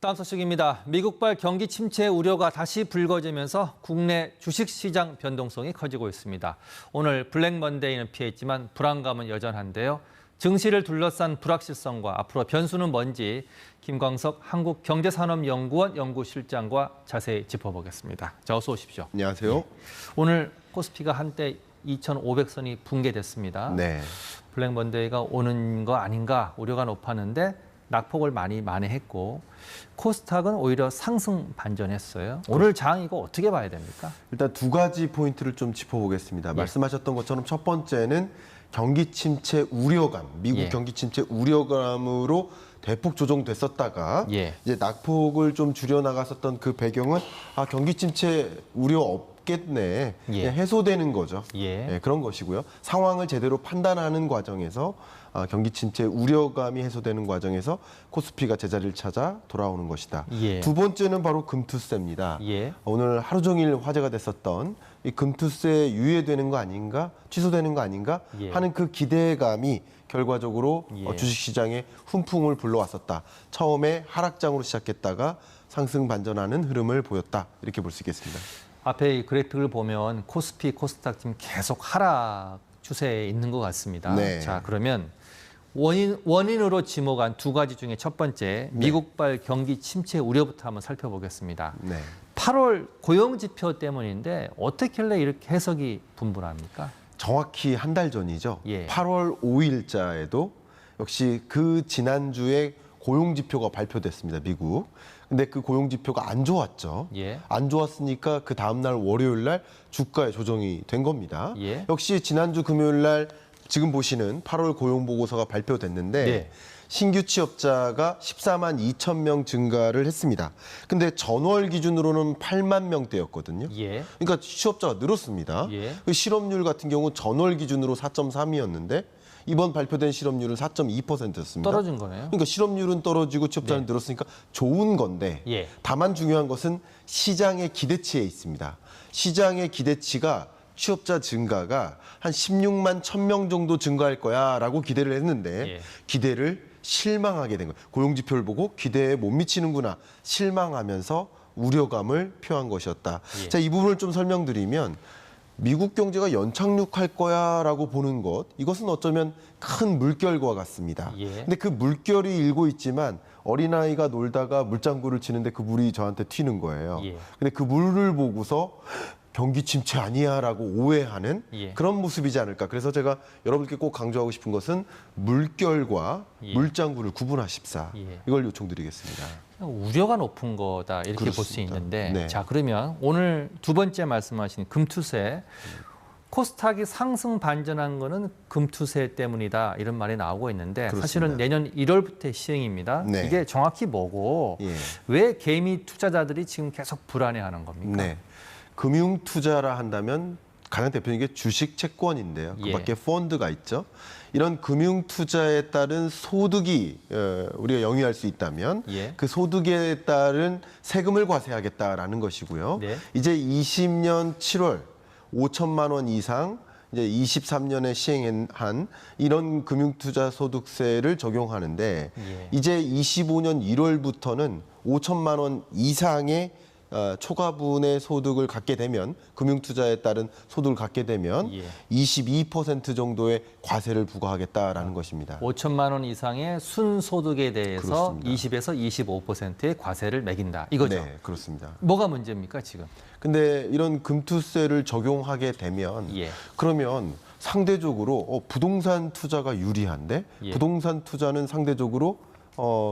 다음 소식입니다. 미국발 경기 침체 우려가 다시 불거지면서 국내 주식시장 변동성이 커지고 있습니다. 오늘 블랙 먼데이는 피했지만 불안감은 여전한데요. 증시를 둘러싼 불확실성과 앞으로 변수는 뭔지 김광석 한국경제산업연구원 연구실장과 자세히 짚어보겠습니다. 자, 어서 오십시오. 안녕하세요. 네. 오늘 코스피가 한때 2,500선이 붕괴됐습니다. 네. 블랙 먼데이가 오는 거 아닌가 우려가 높았는데 낙폭을 많이 만회했고 코스닥은 오히려 상승 반전했어요. 오늘 장 이거 어떻게 봐야 됩니까? 일단 두 가지 포인트를 좀 짚어보겠습니다. 말씀하셨던 것처럼 첫 번째는 경기 침체 우려감, 미국 경기 침체 우려감으로 대폭 조정됐었다가 이제 낙폭을 좀 줄여나갔었던 그 배경은 경기 침체 우려 없겠네, 해소되는 거죠. 그런 것이고요. 상황을 제대로 판단하는 과정에서 경기 침체 우려감이 해소되는 과정에서 코스피가 제자리를 찾아 돌아오는 것이다. 두 번째는 바로 금투세입니다. 오늘 하루 종일 화제가 됐었던 이 금투세 유예되는 거 아닌가, 취소되는 거 아닌가 하는 그 기대감이 결과적으로 주식시장에 훈풍을 불러왔었다. 처음에 하락장으로 시작했다가 상승 반전하는 흐름을 보였다. 이렇게 볼 수 있겠습니다. 앞에 이 그래프를 보면 코스피, 코스닥 지금 계속 하락 추세에 있는 것 같습니다. 자, 그러면 원인으로 지목한 두 가지 중에 첫 번째, 미국발 경기 침체 우려부터 한번 살펴보겠습니다. 8월 고용지표 때문인데 어떻게 이렇게 해석이 분분합니까? 정확히 한 달 전이죠. 8월 5일자에도 역시 그 지난주에 고용지표가 발표됐습니다, 미국. 근데 그 고용지표가 안 좋았죠. 안 좋았으니까 그 다음날 월요일 날 주가에 조정이 된 겁니다. 역시 지난주 금요일 날 지금 보시는 8월 고용보고서가 발표됐는데 신규 취업자가 14만 2천 명 증가를 했습니다. 근데 전월 기준으로는 8만 명대였거든요. 그러니까 취업자가 늘었습니다. 실업률 같은 경우 전월 기준으로 4.3이었는데 이번 발표된 실업률은 4.2%였습니다. 떨어진 거네요. 그러니까 실업률은 떨어지고 취업자는 늘었으니까 좋은 건데 다만 중요한 것은 시장의 기대치에 있습니다. 시장의 기대치가 취업자 증가가 한 16만 1,000명 정도 증가할 거야라고 기대를 했는데 기대를 실망하게 된 거예요. 고용지표를 보고 기대에 못 미치는구나 실망하면서 우려감을 표한 것이었다. 자, 이 부분을 좀 설명드리면 미국 경제가 연착륙할 거야라고 보는 것, 이것은 어쩌면 큰 물결과 같습니다. 근데 그 물결이 일고 있지만 어린아이가 놀다가 물장구를 치는데 그 물이 저한테 튀는 거예요. 근데 그 물을 보고서 경기 침체 아니야라고 오해하는 그런 모습이지 않을까. 그래서 제가 여러분께 꼭 강조하고 싶은 것은 물결과 물장구를 구분하십사. 이걸 요청드리겠습니다. 우려가 높은 거다 이렇게 볼 수 있는데 자, 그러면 오늘 두 번째 말씀하신 금투세, 코스닥이 상승 반전한 거는 금투세 때문이다 이런 말이 나오고 있는데 사실은 내년 1월부터 시행입니다. 이게 정확히 뭐고 왜 개미 투자자들이 지금 계속 불안해하는 겁니까? 금융 투자라 한다면 가장 대표적인 게 주식 채권인데요. 그 밖에 펀드가 있죠. 이런 금융 투자에 따른 소득이 우리가 영위할 수 있다면 그 소득에 따른 세금을 과세하겠다라는 것이고요. 이제 20년 7월 5천만 원 이상 이제 23년에 시행한 이런 금융투자 소득세를 적용하는데 이제 25년 1월부터는 5천만 원 이상의 초과분의 소득을 갖게 되면, 금융투자에 따른 소득을 갖게 되면 22% 정도의 과세를 부과하겠다라는 것입니다. 5천만 원 이상의 순소득에 대해서 20에서 25%의 과세를 매긴다 이거죠? 네, 그렇습니다. 뭐가 문제입니까 지금? 근데 이런 금투세를 적용하게 되면 그러면 상대적으로 부동산 투자가 유리한데 부동산 투자는 상대적으로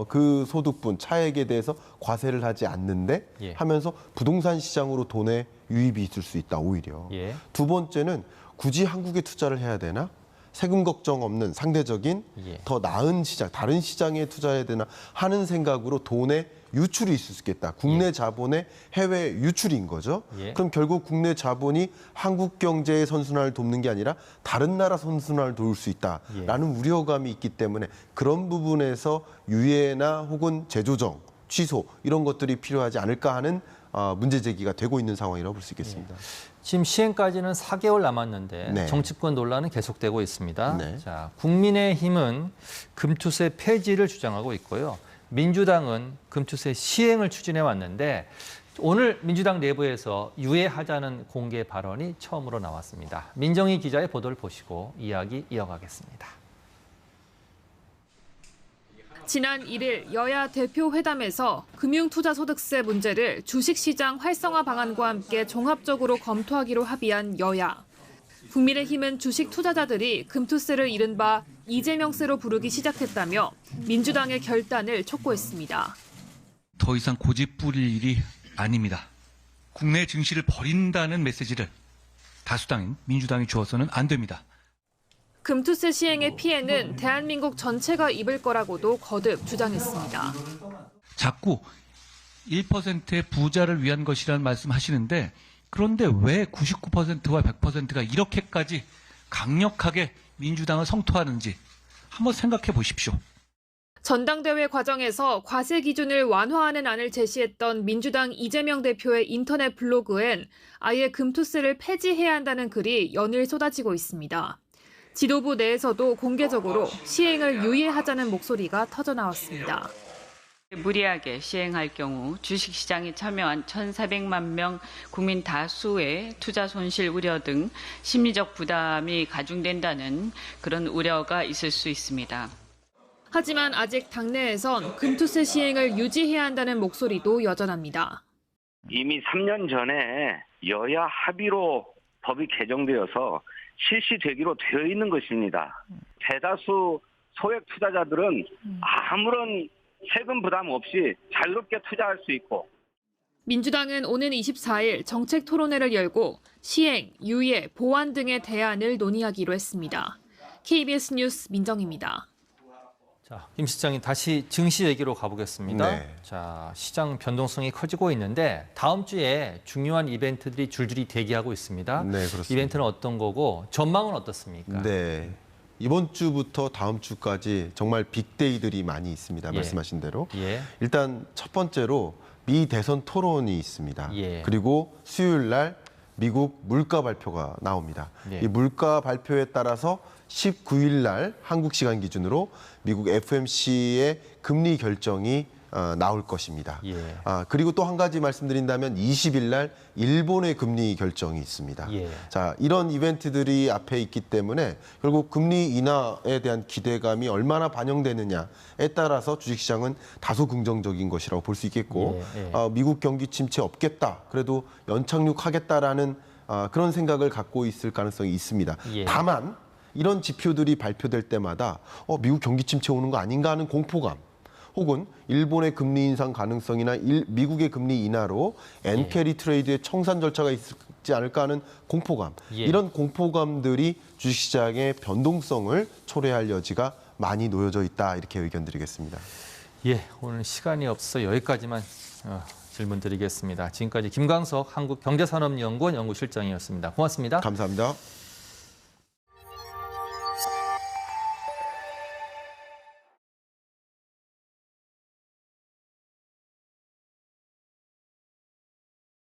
그 소득분 차액에 대해서 과세를 하지 않는데 하면서 부동산 시장으로 돈의 유입이 있을 수 있다 오히려. 두 번째는 굳이 한국에 투자를 해야 되나? 세금 걱정 없는 상대적인 더 나은 시장, 다른 시장에 투자해야 되나 하는 생각으로 돈의 유출이 있을 수 있겠다. 국내 자본의 해외 유출인 거죠. 그럼 결국 국내 자본이 한국 경제의 선순환을 돕는 게 아니라 다른 나라 선순환을 도울 수 있다라는 우려감이 있기 때문에 그런 부분에서 유예나 혹은 재조정, 취소 이런 것들이 필요하지 않을까 하는 문제 제기가 되고 있는 상황이라고 볼 수 있겠습니다. 지금 시행까지는 4개월 남았는데 정치권 논란은 계속되고 있습니다. 자, 국민의힘은 금투세 폐지를 주장하고 있고요. 민주당은 금투세 시행을 추진해 왔는데 오늘 민주당 내부에서 유예하자는 공개 발언이 처음으로 나왔습니다. 민정희 기자의 보도를 보시고 이야기 이어가겠습니다. 지난 1일 여야 대표 회담에서 금융투자소득세 문제를 주식시장 활성화 방안과 함께 종합적으로 검토하기로 합의한 여야. 국민의힘은 주식 투자자들이 금투세를 이른바 이재명세로 부르기 시작했다며 민주당의 결단을 촉구했습니다. 더 이상 고집 부릴 일이 아닙니다. 국내 증시를 버린다는 메시지를 다수당인 민주당이 주어서는 안 됩니다. 금투세 시행의 피해는 대한민국 전체가 입을 거라고도 거듭 주장했습니다. 자꾸 1%의 부자를 위한 것이라는 말씀하시는데 그런데 왜 99%와 100%가 이렇게까지 강력하게 민주당을 성토하는지 한번 생각해 보십시오. 전당대회 과정에서 과세 기준을 완화하는 안을 제시했던 민주당 이재명 대표의 인터넷 블로그엔 아예 금투세를 폐지해야 한다는 글이 연일 쏟아지고 있습니다. 지도부 내에서도 공개적으로 시행을 유예하자는 목소리가 터져나왔습니다. 무리하게 시행할 경우 주식시장에 참여한 1,400만 명 국민 다수의 투자 손실 우려 등 심리적 부담이 가중된다는 그런 우려가 있을 수 있습니다. 하지만 아직 당내에선 금투세 시행을 유지해야 한다는 목소리도 여전합니다. 이미 3년 전에 여야 합의로 법이 개정되어서 실시되기로 되어 있는 것입니다. 대다수 소액 투자자들은 아무런 세금 부담 없이 자유롭게 투자할 수 있고. 민주당은 오는 24일 정책 토론회를 열고 시행, 유예, 보완 등의 대안을 논의하기로 했습니다. KBS 뉴스 민정입니다. 자, 김 시장님 다시 증시 얘기로 가보겠습니다. 네. 자, 시장 변동성이 커지고 있는데 다음 주에 중요한 이벤트들이 줄줄이 대기하고 있습니다. 네, 그렇습니다. 이벤트는 어떤 거고 전망은 어떻습니까? 네. 이번 주부터 다음 주까지 정말 빅데이들이 많이 있습니다. 예. 말씀하신 대로. 예. 일단 첫 번째로 미 대선 토론이 있습니다. 예. 그리고 수요일 날 미국 물가 발표가 나옵니다. 예. 이 물가 발표에 따라서 19일 날 한국 시간 기준으로 미국 FOMC의 금리 결정이 나올 것입니다. 예. 그리고 또 한 가지 말씀드린다면 20일 날 일본의 금리 결정이 있습니다. 예. 자, 이런 이벤트들이 앞에 있기 때문에 결국 금리 인하에 대한 기대감이 얼마나 반영되느냐에 따라서 주식시장은 다소 긍정적인 것이라고 볼 수 있겠고 예, 예. 미국 경기 침체 없겠다. 그래도 연착륙하겠다라는 그런 생각을 갖고 있을 가능성이 있습니다. 예. 다만 이런 지표들이 발표될 때마다 미국 경기 침체 오는 거 아닌가 하는 공포감 혹은 일본의 금리 인상 가능성이나 미국의 금리 인하로 엔캐리 트레이드의 청산 절차가 있지 않을까 하는 공포감. 예. 이런 공포감들이 주식시장의 변동성을 초래할 여지가 많이 놓여져 있다. 이렇게 의견 드리겠습니다. 예, 오늘 시간이 없어 여기까지만 질문 드리겠습니다. 지금까지 김광석 한국경제산업연구원 연구실장이었습니다. 고맙습니다. 감사합니다.